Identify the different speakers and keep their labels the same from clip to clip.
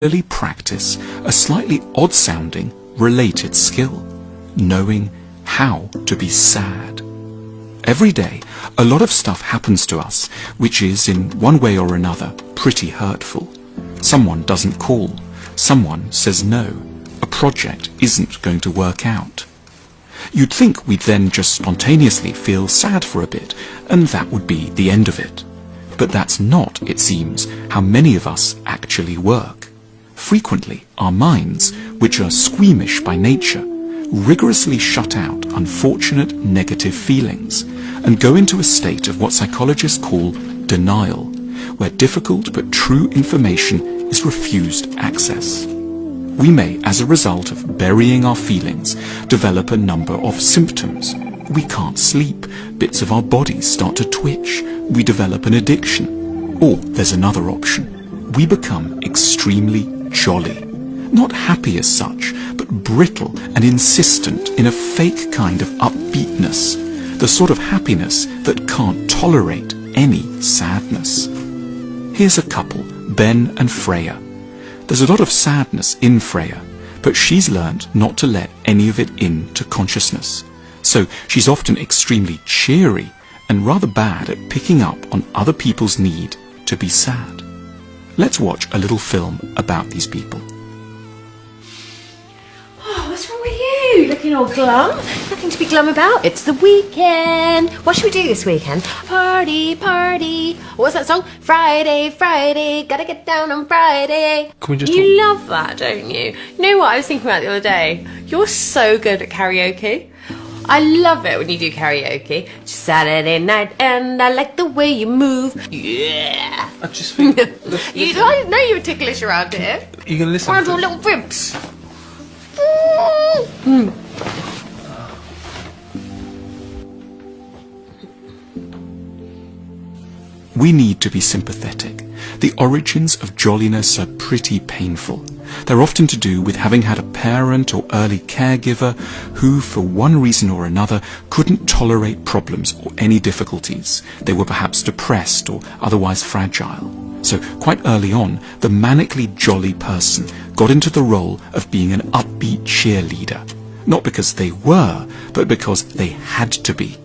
Speaker 1: Really practice a slightly odd-sounding, related skill, knowing how to be sad. Every day, a lot of stuff happens to us which is, in one way or another, pretty hurtful. Someone doesn't call, someone says no, a project isn't going to work out. You'd think we'd then just spontaneously feel sad for a bit, and that would be the end of it. But that's not, it seems, how many of us actually work. Frequently, our minds, which are squeamish by nature, rigorously shut out unfortunate negative feelings and go into a state of what psychologists call denial, where difficult but true information is refused access. We may, as a result of burying our feelings, develop a number of symptoms. We can't sleep, bits of our bodies start to twitch, we develop an addiction. Or there's another option. We become extremely jolly. Not happy as such, but brittle and insistent in a fake kind of upbeatness, the sort of happiness that can't tolerate any sadness. Here's a couple, Ben and Freya. There's a lot of sadness in Freya, but she's learned not to let any of it into consciousness. So she's often extremely cheery and rather bad at picking up on other people's need to be sad. Let's watch a little film about these people.
Speaker 2: Oh, what's wrong with you? Looking all glum? Nothing to be glum about. It's the weekend. What should we do this weekend? Party, party. What's that song? Friday, Friday. Gotta get down on Friday.
Speaker 3: Can we just
Speaker 2: You love that, don't you? You know what I was thinking about the other day? You're so good at karaoke. I love it when you do karaoke. It's Saturday night and I like the way you move. Yeah.
Speaker 3: I just think...
Speaker 2: I didn't know you were ticklish around here.
Speaker 3: You're going to listen
Speaker 2: Around
Speaker 3: to...
Speaker 2: your little ribs.
Speaker 1: We need to be sympathetic. The origins of jolliness are pretty painful. They're often to do with having had a parent or early caregiver who, for one reason or another, couldn't tolerate problems or any difficulties. They were perhaps depressed or otherwise fragile. So quite early on, the manically jolly person got into the role of being an upbeat cheerleader. Not because they were, but because they had to be.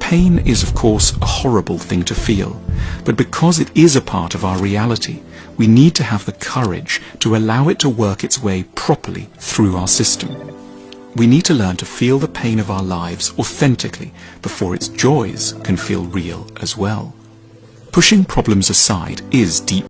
Speaker 1: Pain is, of course, a horrible thing to feel, but because it is a part of our reality, we need to have the courage to allow it to work its way properly through our system. We need to learn to feel the pain of our lives authentically before its joys can feel real as well. Pushing problems aside is deep